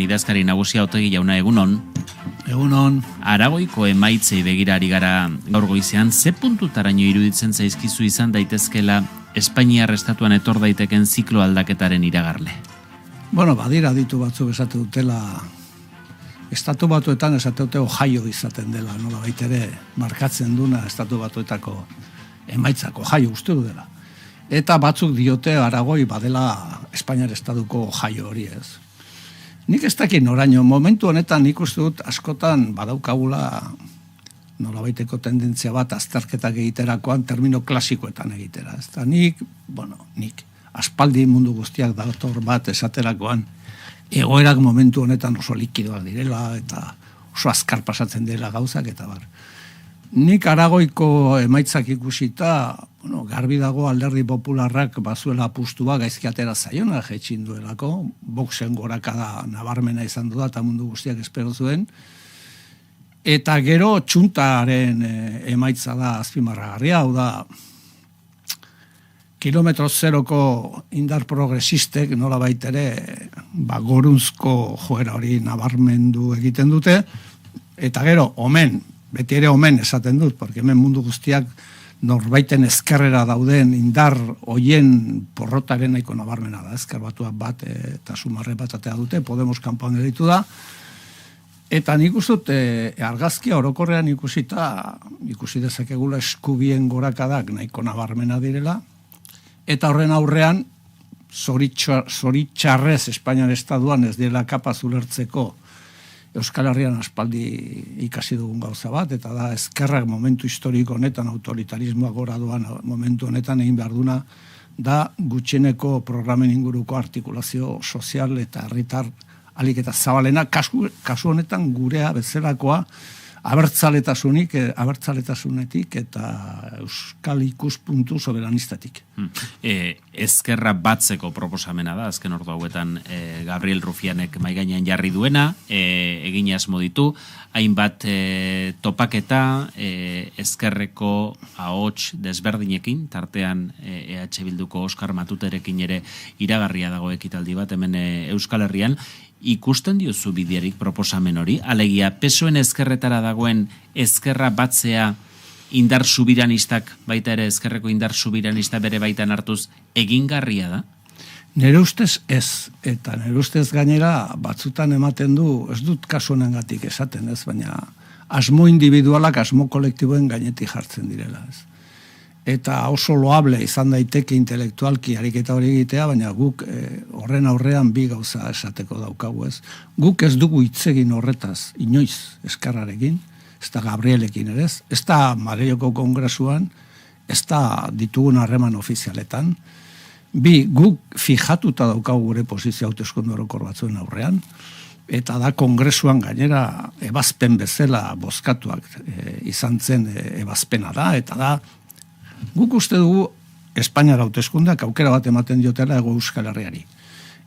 Idazkari nagusia Otegi jauna, egunon. Egunon. Aragoiko emaitzei begirari gara gaur goizean, ze puntutaraino iruditzen zaizkizu izan daitezkela Espainiar estatuan etor daiteken ziklo aldaketaren iragarle? Bueno, badira ditu batzuk esate dutela, estatu batuetan esate dute Ohio izaten dela, nola baitere markatzen duna estatu batuetako emaitzako Ohio uste du dela. Eta batzuk diote Aragoi badela Espainiar estatuko Ohio hori ez. Nik ez dakit noraino, momentu honetan nik uste dut askotan badaukagula nolabaiteko tendentzia bat azterketak egiterakoan termino klasikoetan egitera. Eta nik aspaldi mundu guztiak dator bat esaterakoan egoerak momentu honetan oso likidoak direla eta oso azkar pasatzen dela gauzak eta bar. Nik Aragoiko emaitzak ikusita, garbi dago Alderdi Popularrak bazuela apustua gaizki atera zaiona jetxin duelako, Voxen gorakada nabarmena izan du da eta mundu guztiak espero zuen, eta gero txuntaren emaitza da azpimarragarria, hau da kilometro zeroko indar progresistek nola baitere gorunzko joera hori nabarmendu egiten dute, eta gero beti ere omen esaten dut, porque hemen mundu guztiak norbaiten ezkerrera dauden indar hoien porrotaren nahiko nabarmena da, ezker batuak bat eta sumarre bat atea dute, Podemos kanpoan gelditu da, eta nik dut argazkia orokorrean ikusi dezakegula eskubien gorakadak nahiko nabarmena direla, eta horren aurrean zoritxarrez Espainiar estatuan ez dela kapaz ulertzeko Euskal Herrian aspaldi ikasi dugun gauza bat, eta da ezkerrak momentu historiko honetan, autoritarismoa gora doan momentu honetan egin behar duna, da gutxieneko programen inguruko artikulazio sozial eta herritar alik eta zabalena, kasu honetan gurea bezalakoa, abertzaletasunetik eta euskal ikuspuntu soberanistatik. Ezkerra batzeko proposamena da, azken ordu hauetan Gabriel Rufianek maigainean jarri duena, egin asmo ditu, hainbat topaketa ezkerreko ahots desberdinekin, tartean EH Bilduko Oskar Matuterekin ere iragarria dago ekitaldi bat, hemen Euskal Herrian. Ikusten diozu biderik proposamen hori? Alegia, PSOEn ezkerretara dagoen ezkerra batzea indar subiranistak, baita ere ezkerreko indar subiranista bere baitan hartuz, egingarria da? Nere ustez ez, eta nere ustez gainera batzutan ematen du, ez dut kasu honengatik esaten ez, baina asmo individualak asmo kolektiboen gainetik jartzen direla ez. Eta oso loable izan daiteke intelektualki ariketa hori egitea, baina guk horren aurrean bi gauza esateko daukagu ez. Guk ez dugu hitzegin horretaz, inoiz eskarrarekin, ez da Gabrielekin ere ez da Madrileko Kongresuan, ez da ditugun harreman ofizialetan. Bi, guk fijatuta daukagu gure posizio hauteskunde orokor batzuen aurrean, eta da Kongresuan gainera ebazpen bezala bozkatuak izan zen ebazpena da, eta da guk uste dugu Espainiar hauteskundeak aukera bat ematen diotela Hego Euskal Herriari.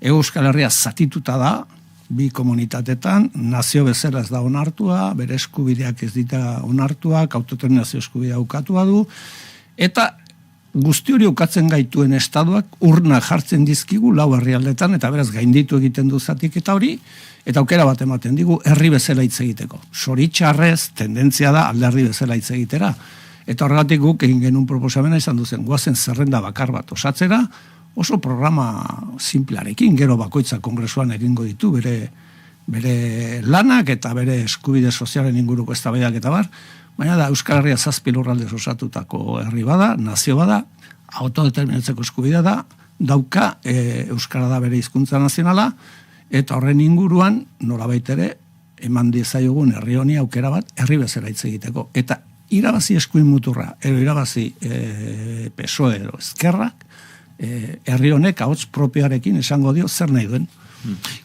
Hego Euskal Herria zatituta da, bi komunitatetan, nazio bezala ez da onartua, bere eskubideak ez dita onartuak, autodeterminazio eskubidea ukatua du, eta guzti hori ukatzen gaituen estatuak urna jartzen dizkigu lau herrialdetan, eta beraz gainditu egiten du zatiketa hori, eta aukera bat ematen digu herri bezala hitz egiteko. Zoritxarrez, tendentzia da alderdi bezala hitz egitera. Eta horregatik guk egin genuen proposamena izan duzen, guazen zerrenda bakar bat osatzera, oso programa simplearekin, gero bakoitza Kongresuan egingo ditu, bere lanak eta bere eskubide sozialen inguruko eztabaidak eta bar, baina da Euskal Herria 7 lurraldez osatutako herri bada, nazio bada, autodeterminatzeko eskubidea da, dauka Euskara da bere hizkuntza nazionala, eta horren inguruan nolabait ere eman diezaiogun herri honi aukera bat herri bezala hitz egiteko. Eta irabazi eskuin muturra, irabazi PSOE edo ezkerrak, herri honek ahots propioarekin esango dio zer nahi duen.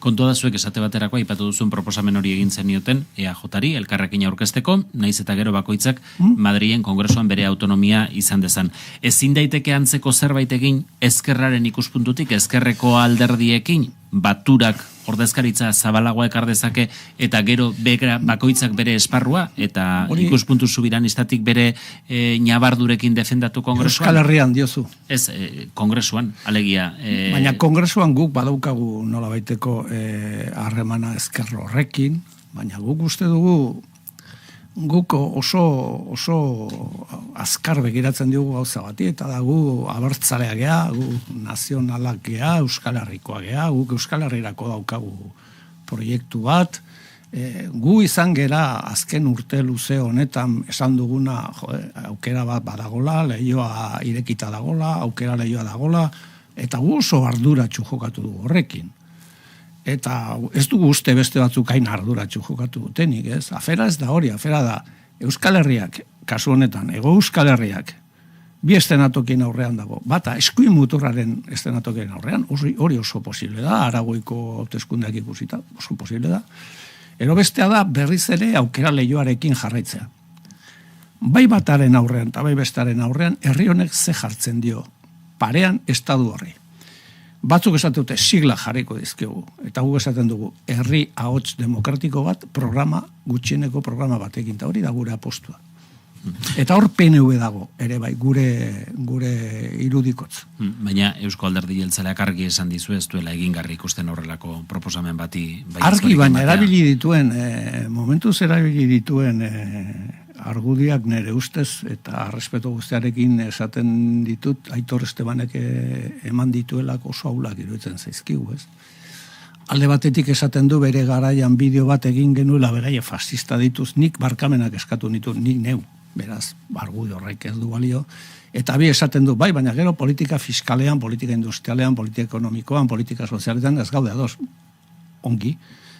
Kontua da zuek esate baterako aipatu duzuen proposamen hori egin zenioten EAJari elkarrekin aurkezteko, naiz eta gero bakoitzak Madrilen Kongresuan bere autonomia izan dezan. Ezin daiteke antzeko zerbait egin ezkerraren ikuspuntutik, ezkerreko alderdiekin baturak ordezkaritza zabalagoa ekar dezake eta gero bakoitzak bere esparrua eta ikuspuntu subiranistatik bere ñabardurekin defendatu kongresuan? Euskal Herrian diozu. Ez, kongresuan, alegia. Baina kongresuan guk badaukagu nola baiteko harremana ezker horrekin, baina guk uste dugu guk oso azkar begiratzen diogu gauza bati, eta da gu abertzalea gea, gu nazionalak gea, Euskal Herrikoa gea, guk Euskal Herrirako daukagu proiektu bat, gu izan gera azken urte luze honetan esan duguna aukera bat badagola, lehioa irekita dagola, aukera lehioa dagola, eta gu oso arduratsu jokatu dugu horrekin. Eta ez dugu uste beste batzuk hain arduratsu jokatu dutenik, ez? Afera ez da hori, afera da Euskal Herriak, kasu honetan, Hego Euskal Herriak, bi estenatokien aurrean dago. Bata, eskuin muturraren estenatokien aurrean, hori oso posible da, Aragoiko hauteskundeak ikusita, oso posible da. Ero bestea da, berriz ere aukera lehioarekin jarraitzea. Bai bataren aurrean, eta bai bestearen aurrean, herri honek ze jartzen dio, parean estadu horri. Batzuk esaten dute sigla jarriko dizkegu, eta guk esaten dugu herri ahots demokratiko bat programa, gutxieneko programa batekin, eta hori da gure apostua. Eta hor PNV dago, ere bai, gure irudikotz. Baina Eusko Alderdi Jeltzaleak argi esan dizu ez duela egingarri ikusten horrelako proposamen bati. Argi, baina erabili dituen, momentuz erabili dituen argudiak nire ustez, eta respeto guztiarekin esaten ditut, Aitor Estebanek eman dituelak oso aulak iruditzen zaizkigu, ez? Alde batetik esaten du bere garaian bideo bat egin genuela beraie fascista dituz, nik barkamenak eskatu nitu, nik neu, beraz, argudio horrek ez du balio, eta bi esaten du, bai, baina gero politika fiskalean, politika industrialean, politika ekonomikoan, politika sozialetan ez gaude ados, ongi,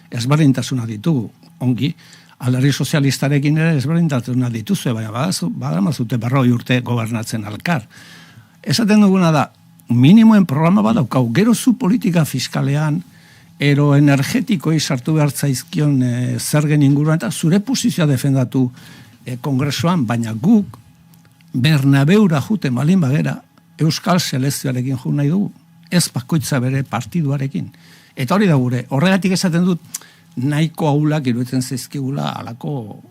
ezberdintasuna ditugu, ongi, Alderdi sozialistarekin ere ezberdintasuna dituzue, baina badamazute 40 urte gobernatzen alkar. Esaten duguna da, minimoen programa bat daukau, gero zu politika fiskalean, ero energetikoei sartu behar zaizkion zergen inguruan, eta zure posizioa defendatu kongresuan, baina guk Bernabeura jute malin bagera Euskal Selezioarekin jo nahi dugu, ez bakoitza bere partiduarekin. Eta hori da gure, horregatik esaten dut, nahiko aulak iruditzen zaizkigula alako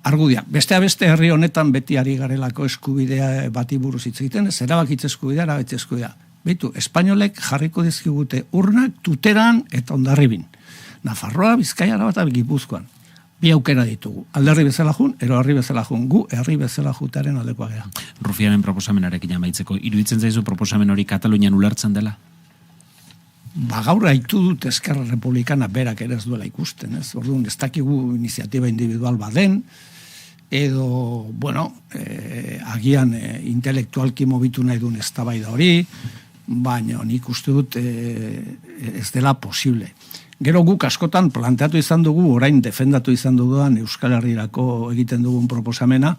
argudia. Beste herri honetan beti ari garelako eskubidea bati buruz hitz egiten, ez erabakitze eskubidea, erabakitze eskubidea. Beitu, espainolek jarriko dizkigute urnak Tuteran eta Hondarribin. Nafarroa, Bizkaia, Araba eta Gipuzkoan. Bi aukera ditugu. Alderri bezala jun, ero herri bezala jun, gu herri bezala jutaren aldekoa gera. Rufianen proposamenarekin amaitzeko, iruditzen zaizu proposamen hori Katalunian ulertzen dela? Gaur haitu dut Eskerra Republikana berak ere ez duela ikusten, ez? Orduan, ez dakigu iniziatiba individual baden, edo, bueno, agian intelektualki mobitu nahi duen eztabaida hori, baina nik uste dut ez dela posible. Gero guk askotan planteatu izan dugu, orain defendatu izan duguan Euskal Herrirako egiten dugun proposamena,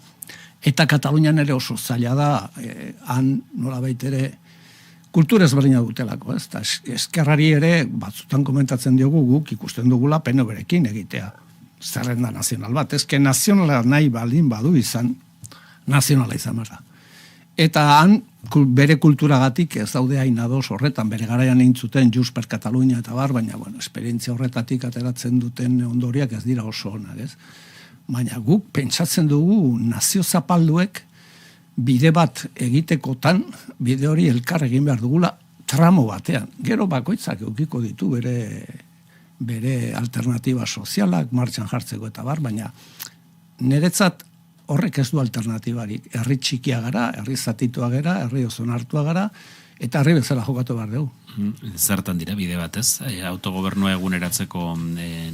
eta Katalunian ere oso zaila da, han nolabait ere, kultura ezberdina dutelako, ez? Eskerrari ere, batzutan komentatzen diogu guk ikusten dugula PNV-rekin egitea. Zerrenda nazional bat. Ezke nazionala nahi baldin badu izan, nazionala izan behar da. Eta han, bere kulturagatik ez daude hain ados horretan, bere garaian egin zuten Junts per Catalunya eta bar, baina, bueno, esperientzia horretatik ateratzen duten ondoriak ez dira oso onak, ez? Baina guk pentsatzen dugu nazio zapalduek bide bat egitekotan, bide hori elkar egin behar dugula tramo batean. Gero bakoitzak eukiko ditu bere alternatiba sozialak martxan jartzeko eta bar, baina niretzat horrek ez du alternatibarik. Herri txikia gara, herri zatitua gara, herri oso hartua gara, eta herri bezala jokatu behar dugu. Zertan dira bide batez, autogobernua eguneratzeko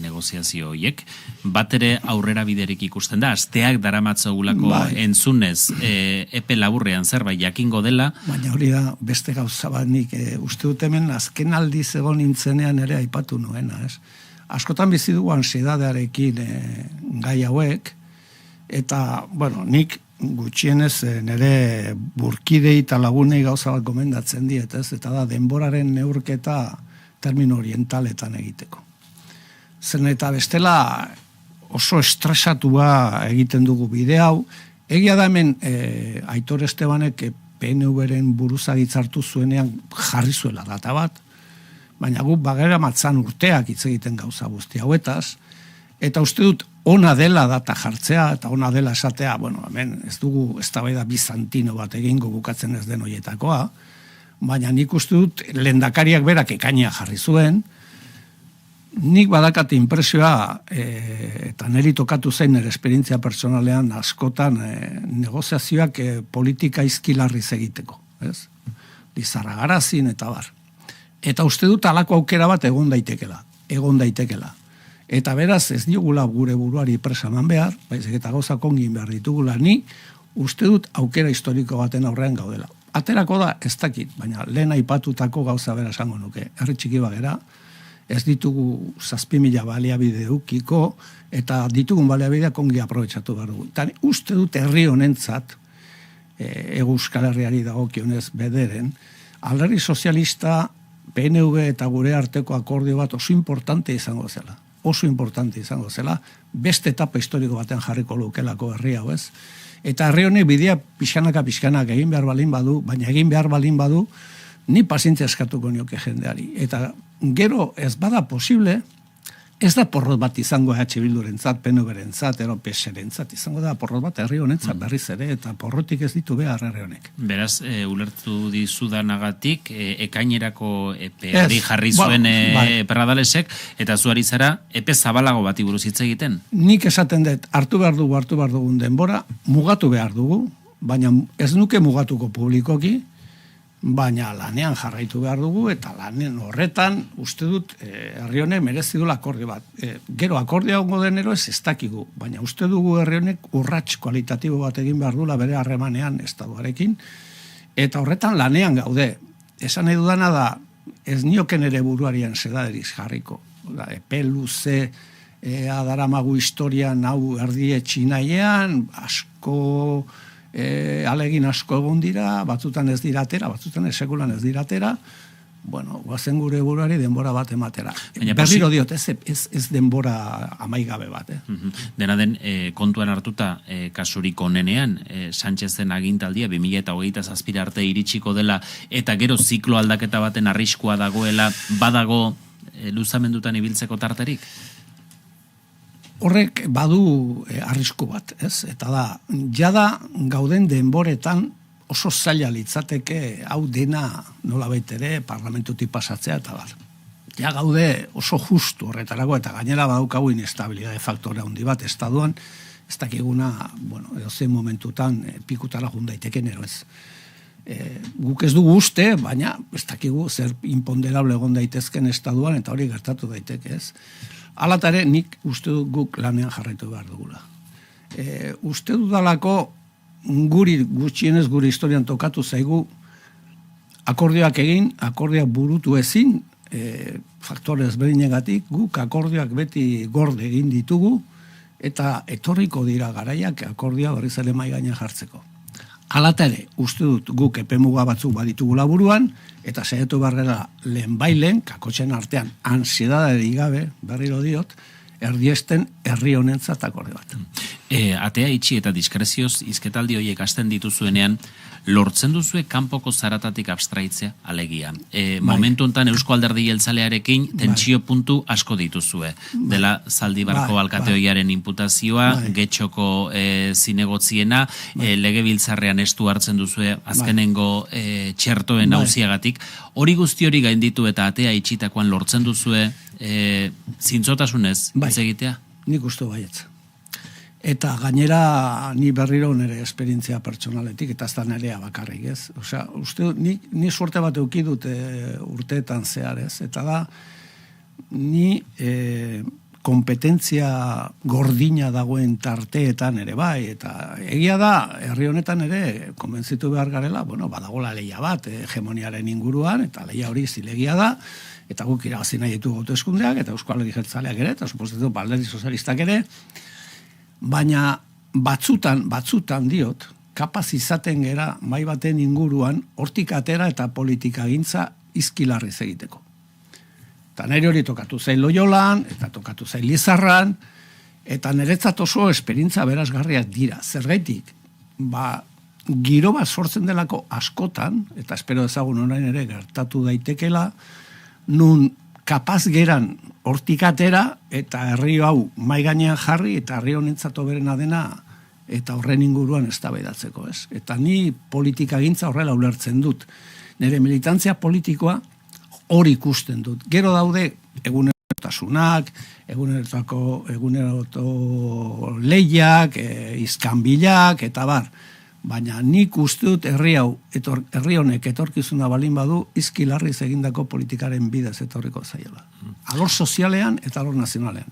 negoziazio horiek, bat ere aurrera biderik ikusten da, asteak daramatzagulako entzunez, epe laburrean zerbait jakingo dela. Baina hori da, beste gauza bat nik, uste dut hemen azken aldiz egon nintzenean ere aipatu nuena, ez? Askotan bizi dugu ansiedadearekin gai hauek, eta, bueno, nik gutxienez nire burkidei eta lagunei gauza bat gomendatzen diet, ez? Eta da, denboraren neurketa termino orientaletan egiteko. Zen eta bestela oso estresatua egiten dugu bide hau. Egia da hemen Aitor Estebanek PNV-ren buruzagitzartu zuenean jarri zuela data bat, baina guk bagera matzan urteak hitz egiten gauza guzti hauetaz, eta uste dut ona dela data jartzea, eta ona dela esatea, bueno, hemen ez dugu eztabaida bizantino bat egingo bukatzen ez den hoietakoa, baina nik uste dut lehendakariak berak ekainia jarri zuen, nik badakate impresioa, eta niri tokatu zein nire esperientzia personalean askotan negoziazioak politika izkilarriz egiteko, ez? Lizarragarazin eta bar. Eta uste dut alako aukera bat egon daitekela. Eta beraz ez diogula gure buruari presaman behar, baizik eta gauza kongin behar ditugula, ni uste dut aukera historiko baten aurrean gaudela. Aterako da, ez dakit, baina lehen aipatutako gauza bera esango nuke. Herri txiki bagera, ez ditugu 7.000 baliabide ukiko, eta ditugun baliabideak ongi aprobetxatu behar dugu. Eta uste dut herri honentzat, Euskal Herriari dagokionez bederen, alderdi sozialista, PNV eta gure arteko akordio bat oso importante izango zela, beste etapa historiko baten jarriko lukelako herri hau ez. Eta herri honek bidea pixkanak egin behar balin badu, baina egin behar balin badu, ni pazientzia eskatuko nioke jendeari. Eta gero ez bada posible, ez da porrot bat izango Bildurentzat, PNV-rentzat, ero PS-rentzat, izango da porrot bat herri honentzat berriz ere, eta porrotik ez ditu behar herri honek. Beraz, ulertu dizudanagatik, ekainerako epeari jarri zuen Pradalesek, eta zuari zara, epe zabalago bati buruz hitz egiten? Nik esaten dut, hartu behar dugun denbora, mugatu behar dugu, baina ez nuke mugatuko publikoki, baina lanean jarraitu behar dugu, eta lanen horretan, uste dut, herri honek merezi dula akordio bat. Gero akordioa ongo denero ez dakigu, baina uste dugu herri honek urrats kualitatibo bat egin behar dula bere harremanean estatuarekin, eta horretan lanean gaude. Esan nahi dudana da, ez nioken ere buruarian sedaderiz jarriko. Epe luze, adaramagu historian hau erdietxi nahian, asko... alegin asko egon dira, batzutan ez dira atera, batzutan sekulan ez dira atera, bueno, guazen gure buruari denbora bat ematera. Berriro diot, ez denbora amaigabe bat. Dena den, kontuan hartuta, kasurik onenean, Sánchezen agintaldia 2027 arte iritsiko dela, eta gero ziklo aldaketa baten arriskua dagoela, badago luzamendutan ibiltzeko tarterik? Horrek badu arrisku bat, ez? Eta da, jada gauden denboretan oso zaila litzateke hau dena nolabait ere parlamentutik pasatzea eta bar. Ja gaude oso justu horretarako eta gainera badaukagu inestabilitate faktore handi bat estaduan, ez dakiguna, bueno, edozein momentutan pikutara jun daiteken ero ez. Guk ez dugu uste, baina ez dakigu zer imponderable egon daitezken estaduan eta hori gertatu daiteke ez. Alatare nik uste dut guk lanean jarraitu behar dugula. Uste dudalako gutxienez guri historian tokatu zaigu akordioak egin, akordioak burutu ezin, faktore ezberdinegatik, guk akordioak beti gorde egin ditugu, eta etorriko dira garaiak akordioa berriz ere mahai gainean jartzeko. Alatare, uste dut guk epemuga batzuk baditugula buruan, eta saiatu barrera lehenbailen, kakotxen artean, ansiedadari gabe, berriro diot, erdiesten herri honentzat akorde bat. Atea itxi eta diskrezioz izketaldi horiek hasten dituzuenean, lortzen duzue kanpoko zaratatik abstraitzea alegia. Momentu hontan Eusko Alderdi Jeltzalearekin tentsio puntu asko dituzue. Dela Zaldibarko alkateoiaren imputazioa, Getxoko zinegotziena, legebiltzarrean estu hartzen duzue azkenengo txertoen auziagatik. Hori guzti hori gainditu eta atea itxitakoan lortzen duzue zintzotasunez hitz egitea? Nik uste baietz. Eta gainera ni berriro nire esperientzia pertsonaletik, eta ez da nirea bakarrik, ez? Osea, uste, ni suerte bat eduki dut urteetan zehar, ez? Eta da, ni kompetentzia gordina dagoen tarteetan ere bai, eta egia da, herri honetan ere, konbentzitu behar garela, bueno, badagola lehia bat, hegemoniaren inguruan, eta lehia hori zilegia da, eta guk irabazi nahi ditu hauteskundeak, eta Eusko Alderdi Jeltzaleak ere, eta supostetu Alderdi Sozialistak ere, baina batzutan diot, kapaz izaten gera mai baten inguruan hortik atera eta politika gintza izkilarriz egiteko. Eta nire hori tokatu zain Loiolan, eta tokatu zain Lizarran, eta niretzat oso esperintza berazgarriak dira. Zergaitik, giro bat sortzen delako askotan, eta espero ezagun orain ere gertatu daitekela, nun kapaz geran hortik atera eta herri hau mai gainean jarri eta herri honentzat hoberena dena eta horren inguruan eztabaidatzeko, ez? Eta ni politikagintza horrela ulertzen dut. Nire militantzia politikoa hori ikusten dut. Gero daude egunerotasunak, eguneroto lehiak, izkanbilak eta bar. Baina nik uste dut herri honek etorkizuna balin badu izkilarriz egindako politikaren bidez etorriko zaiela. Alor sozialean eta alor nazionalean.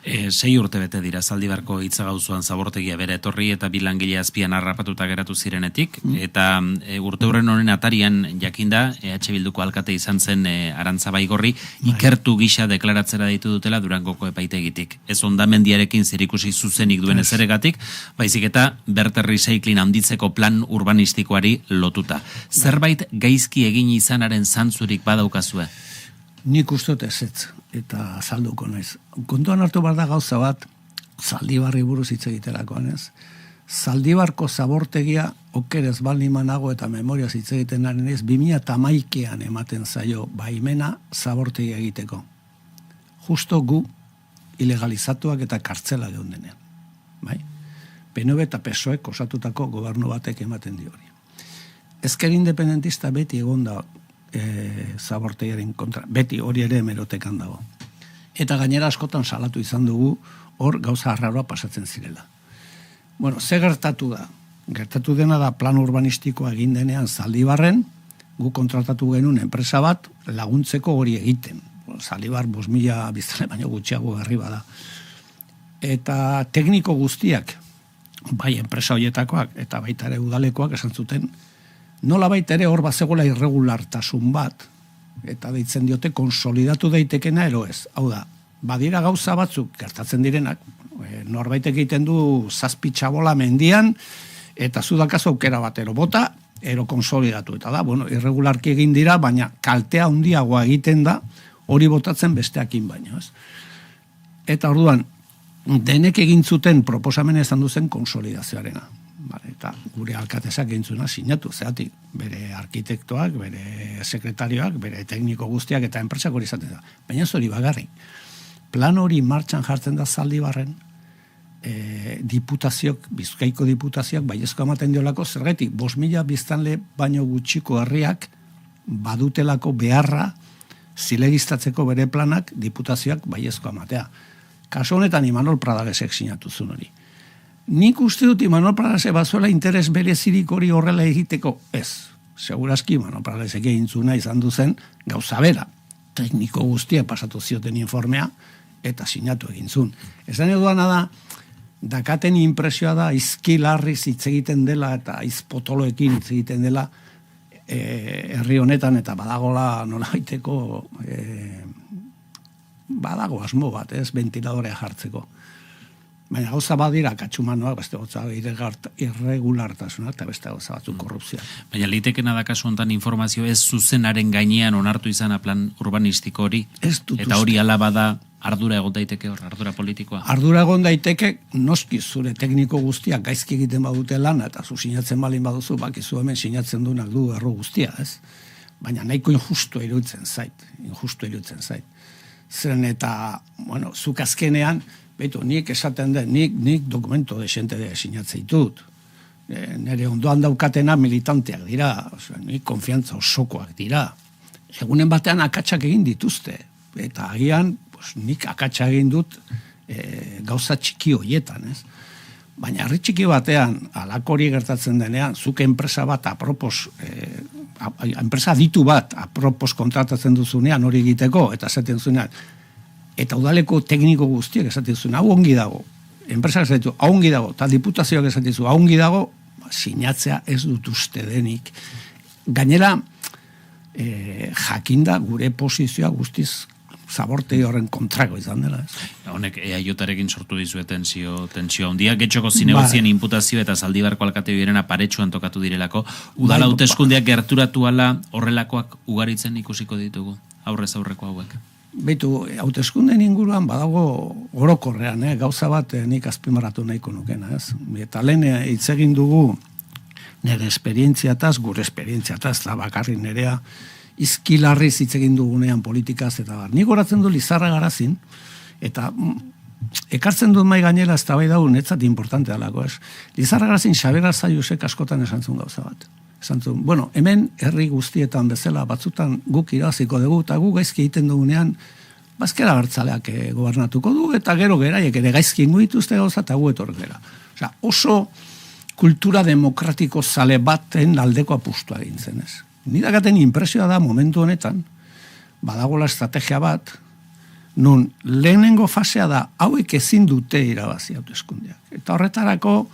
6 urte bete dira Zaldibarko Itzagauzuan zabortegia bere etorri eta bi langile azpian harrapatuta geratu zirenetik, eta urte horren honen atarian jakinda EH Bilduko alkate izan zen Arantza Baigorri ikertu gisa deklaratzera deitu dutela Durangoko epaitegitik. Ez hondamendiarekin zerikusi zuzenik duen ezeregatik, baizik eta Berterri Recycling handitzeko plan urbanistikoari lotuta. Zerbait gaizki egin izanaren zantzurik badaukazue? Nik uste dut ezetz, eta azalduko naiz. Kontuan hartu behar da gauza bat, Zaldibarri buruz hitz egiterakoan, ez? Zaldibarko zabortegia okerez balnimanago eta memoriaz hitz egiten naren ez, 2011an ematen zaio baimena zabortegia egiteko. Justo gu ilegalizatuak eta kartzela geundenean. Bai? PNV eta PSOEk osatutako gobernu batek ematen di hori. Ezker independentista beti egonda zabortegiaren kontra, beti hori ere hemerotekan dago. Eta gainera askotan salatu izan dugu hor gauza arraroa pasatzen zirela. Bueno, ze gertatu da? Gertatu dena da plan urbanistikoa egin denean Zaldibarren, gu kontratatu genuen enpresa bat laguntzeko hori egiten. Zaldibar 5.000 biztanle baino gutxiago herri bada. Eta tekniko guztiak, bai enpresa horietakoak eta baita ere udalekoak esan zuten, nola baita ere hor bazegoela irregulartasun bat, eta deitzen diote konsolidatu daitekena ero ez. Hau da, badira gauza batzuk gertatzen direnak, norbaitek egiten du 7 txabola mendian, eta zudakazu aukera bat ero bota, ero konsolidatu. Eta da, bueno, irregularki egin dira, baina kaltea handiagoa egiten da, hori botatzen besteakin baino, ez? Eta orduan, denek egin zuten proposamena izan duzen konsolidazioarena. Eta gure alkatesak gintzuna sinatu, zeatik, bere arkitektoak, bere sekretarioak, bere tekniko guztiak eta enpresak hori izaten da. Baina hori bagarri. Plan hori martxan jartzen da Zaldibarren, diputazioak, Bizkaiko diputazioak, baiezko ematen diolako, zergatik, 5.000 biztanle baino gutxiko herriak badutelako beharra zilegiztatzeko bere planak diputazioak baiezko ematea. Kasu honetan Imanol Pradalesek sinatu zuen hori. Nik uste dut Imanol Pradalesek bazuela interes berezirik hori horrela egiteko ez. Segurazki Imanol Pradalesek egintzuna izan duzen gauza bera. Tekniko guztia pasatu zioten informea eta sinatu egintzun. Esan eduana da, dakaten impresioa da izkilarriz hitz egiten dela eta izpotoloekin hitz egiten dela herri honetan eta badagola nola baiteko badago asmo bat, ez, ventiladorea jartzeko. Baina gauza badira katxumanoak, beste gauza irregulartasuna eta beste gauza batzuk korrupzioa. Baina litekena da kasu honetan informazio ez zuzenaren gainean onartu izana plan urbanistiko hori? Eta hori alaba da ardura egon daiteke hor, ardura politikoa? Ardura egon daiteke, noski zure tekniko guztiak gaizki egiten badute lana eta zu sinatzen balin baduzu, bakizu hemen sinatzen duenak du erro guztia, ez? Baina nahiko injustu iruditzen zait. Zeren eta, bueno, zuk azkenean, behitu, nik esaten den, nik dokumento desente de sinatzeitut. Nere ondoan daukatena militanteak dira, nik konfiantza osokoak dira. Egunen batean akatsak egin dituzte. Eta agian, nik akatsa egin dut gauza txiki horietan, ez? Baina herri txiki batean, alakori gertatzen denean, zuk enpresa bat apropos, enpresa ditu bat apropos kontratatzen duzunean hori egiteko, eta esaten zunean, eta udaleko tekniko guztiak esaten zuen, hau ongi dago, enpresak esaten hau ongi dago, eta diputazioak esaten zuen, hau ongi dago, sinatzea ez dut uste denik. Gainera, jakinda gure posizioa guztiz zabortegi horren kontrako izan dela. Honek EAJarekin sortu dizue tensio handia, getxoko zinegozien inputazio eta Zaldibarko alkate birena paretsuan tokatu direlako, udala hauteskundeak gerturatu ala horrelakoak ugaritzen ikusiko ditugu, aurrez aurreko hauek. Beitu, hauteskundeen inguruan badago orokorrean, gauza bat nik azpimarratu nahiko nukena, ez? Eta lehen hitz egin dugu nire esperientziataz, gure esperientziataz, da bakarri nerea, izkilarri hitz egin dugunean politikaz eta bar. Nik goratzen du Lizarra Garazin, eta ekartzen dut mai gainera eztabaida hau netzat importante dalako, ez? Lizarra Garazin Xabier Arzayusek askotan esan zuen gauza bat. Esan zuen, bueno, hemen herri guztietan bezala batzutan guk irabaziko dugu, eta guk gaizki egiten dugunean, bazkera bertzaleak gobernatuko du, eta gero geraiek ere gaizki ingo dituzte gauza, eta gu etork gera. Osea, oso kultura demokratiko zale baten aldeko apustua egin zen, ez? Nidakaten impresioa da momentu honetan, badagola estrategia bat, nun lehenengo fasea da hauek ezin dute irabazi hauteskundeak. Eta horretarako,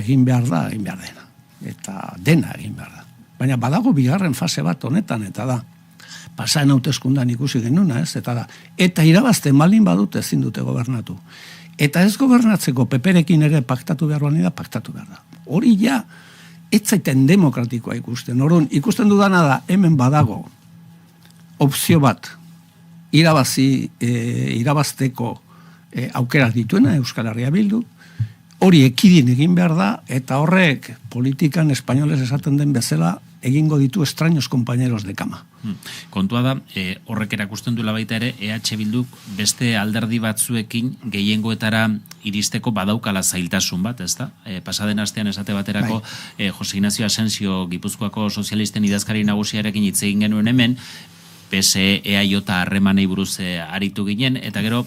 egin behar dena. Eta dena egin behar da. Baina badago bigarren fase bat honetan, eta da, pasaen hauteskundan ikusi genuna, ez? Eta irabazten malin badute ezin dute gobernatu. Eta ez gobernatzeko peperekin ere paktatu behar bani da, paktatu behar da. Hori ja, ez zaiten demokratikoa ikusten. Orduan, ikusten dudana da, hemen badago opzio bat irabazteko aukerak dituena, Euskal Herria Bildu, hori ekidin egin behar da, eta horrek politikan espainoles esaten den bezala egingo ditu extraños compañeros de cama. Kontua da, horrek erakusten duela baita ere, EH Bilduk beste alderdi batzuekin gehiengoetara iristeko badaukala zailtasun bat, ez da? Pasaden astean esate baterako Jose Ignacio Asensio Gipuzkoako sozialisten idazkari nagusiarekin hitz egin genuen hemen, PSE EAJ harremanei buruz aritu ginen, eta gero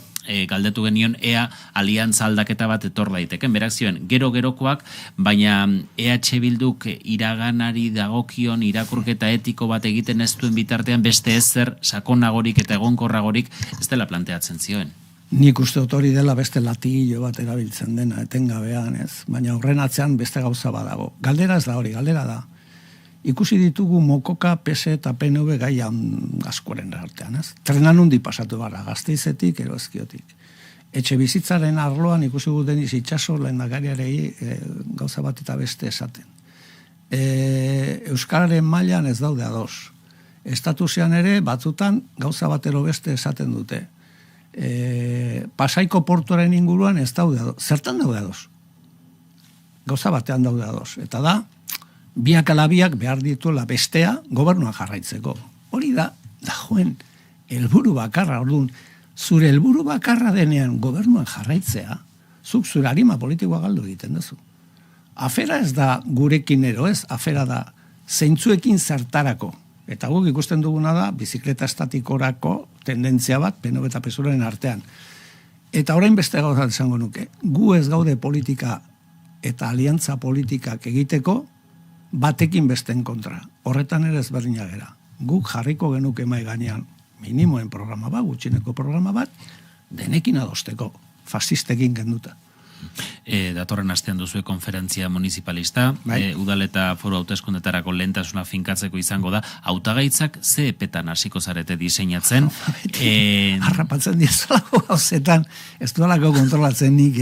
galdetu genion ea aliantza aldaketa bat etor daiteken. Berak zioen, gero-gerokoak, baina EH Bilduk iraganari dagokion irakurketa etiko bat egiten ez duen bitartean beste ezer sakonagorik eta egonkorragorik ez dela planteatzen zioen. Nik uste dut hori dela beste latigillo bat erabiltzen dena, etengabean, ez? Baina horren atzean beste gauza badago. Galdera ez da hori, galdera da. Ikusi ditugu mokoka, PSE eta PNV gaian askoren artean, ez? Trenan hundi pasatu gara, Gasteizetik, ero Ezkiotik. Etxe bizitzaren arloan ikusi gu Deniz Itxaso lehendakariarei gauza bat eta beste esaten. Euskararen mailan ez daude ados. Estatusean ere batzutan gauza batero beste esaten dute. Pasaiko portuaren inguruan ez daude ados. Zertan daude ados? Gauza batean daude ados. Eta da, biak alabiak behar dituela bestea gobernuan jarraitzeko. Hori da joen helburu bakarra, orduan, zure helburu bakarra denean gobernuan jarraitzea, zuk zure arima politikoa galdu egiten duzu. Afera ez da gurekin ero ez, afera da zeintzuekin zertarako. Eta guk ikusten duguna da, bizikleta estatikorako tendentzia bat, PNV eta PSUren artean. Eta orain beste gauza esango nuke, gu ez gaude politika eta aliantza politikak egiteko, batekin besten kontra. Horretan ere ezberdina gera. Guk jarriko genuke mai gainean minimoen programa bat, gutxineko programa bat, denekin adosteko, fasistekin genduta. Datorren astean duzue konferentzia municipalista, udal eta foru hauteskundetarako lehentasuna finkatzeko izango da, hautagaitzak ze epetan hasiko zarete diseinatzen? Harrapatzen diezalako gauzetan, ez dualako kontrolatzen nik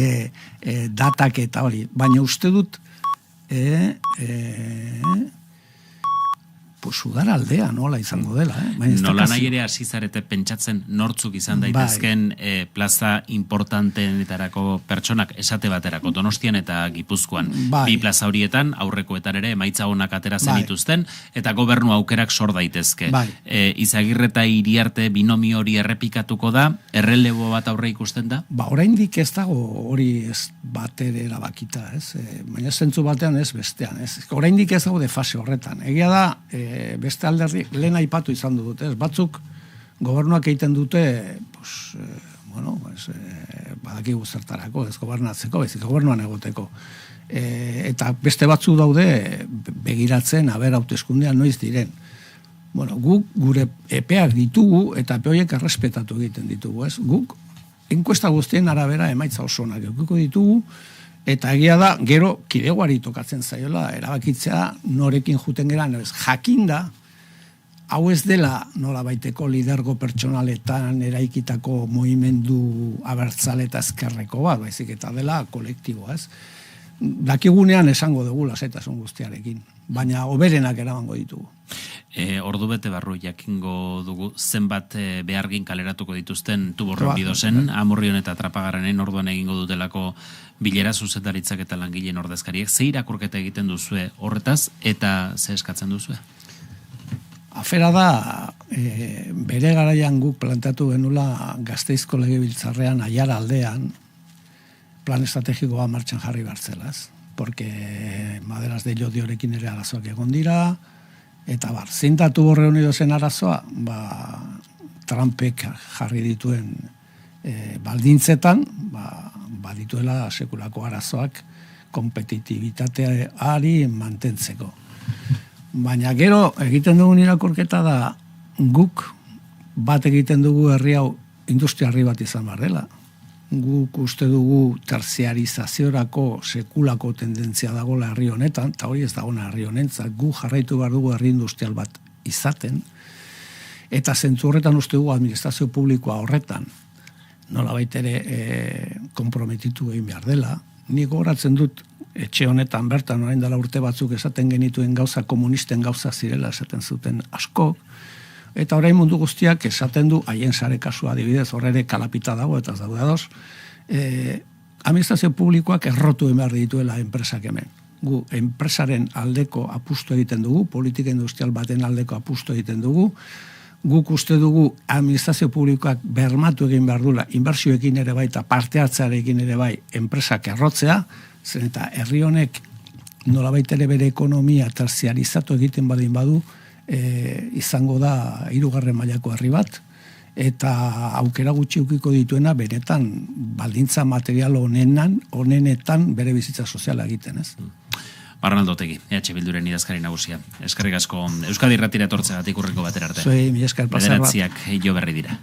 datak eta hori, baina uste dut udar aldea nola izango dela. Nola nahi ere hasi zarete pentsatzen nortzuk izan daitezken plaza importanteenetarako pertsonak esate baterako Donostian eta Gipuzkoan. Bi plaza horietan aurrekoetan ere emaitza onak atera zenituzten eta gobernu aukerak sor daitezke. Izagirre eta Iriarte binomio hori errepikatuko da, errelebo bat aurre ikusten da? Oraindik ez dago hori ez batere erabakita, ez? Baina zentzu batean ez bestean, ez? Oraindik ez dago de fase horretan. Egia da, beste alderdi, lehen aipatu izan dut, ez? Batzuk gobernuak egiten dute, badakigu zertarako, ez gobernatzeko, ez gobernuan egoteko. Eta beste batzu daude begiratzen, hauteskundean noiz diren. Guk gure epeak ditugu eta epe horiek errespetatu egiten ditugu, ez? Guk enkuesta guztien arabera emaitza oso onak edukiko ditugu, eta egia da, gero kidegoari tokatzen zaiola, erabakitzea norekin juten geran, jakinda, hau ez dela nola baiteko lidergo pertsonaletan eraikitako movimendu abertzale eta ezkerreko bat, baizik eta dela kolektiboa, ez? Dakigunean esango dugu lasaitasun guztiarekin, baina hoberenak eramango ditugu. Ordu bete barru jakingo dugu zenbat behargin kaleratuko dituzten Tuborron Bidosen, Amurrion eta Trapagarrenen orduan egingo dutelako bilera zuzendaritzak eta langileen ordezkariek. Ze irakurketa egiten duzue horretaz eta ze eskatzen duzue? afera da, bere garaian guk plantatu genula Gasteizko legebiltzarrean aiara aldean plan estrategikoa martxan jarri bartzelaz. Porque Maderas de Llodiorekin ere arazoak egon dira, eta zintatu borre unidozen arazoa, Trumpek jarri dituen baldintzetan, badituela sekulako arazoak kompetitibitateari mantentzeko. Baina gero egiten dugun irakurketa da guk bat egiten dugu herri hau industriarri bat izan behar dela. Guk uste dugu terziarizaziorako sekulako tendentzia dagoela herri honetan, eta hori ez dagoena herri honentzat, gu jarraitu behar dugu herri industrial bat izaten, eta zentzu horretan uste dugu administrazio publikoa horretan, nolabait ere konprometitu egin behar dela. Nik gogoratzen dut etxe honetan bertan orain dela urte batzuk esaten genituen gauza komunisten gauza zirela esaten zuten askok, eta orain mundu guztiak esaten du haien sare kasua adibidez, hor ere kalapita dago eta ez daude ados, administrazio publikoak errotu behar dituela enpresak hemen. Gu enpresaren aldeko apustu egiten dugu, politika industrial baten aldeko apustu egiten dugu, guk uste dugu administrazio publikoak bermatu egin behar dula, inbertsioekin ere bai eta parte hartzearekin ere bai enpresak errotzea, zen eta herri honek nolabait ere bere ekonomia terziarizatu egiten badin badu, izango da 3. mailako herri bat, eta aukera gutxi ukiko dituena benetan baldintza material honenetan bere bizitza soziala egiten, ez? Arnaldo Otegi, EH Bilduren idazkari nagusia. Eskerrik asko Euskadi Irratira etortzegatik urriko batera arte. Zuei, mi esker, plazer bat. 9:00 jo berri dira.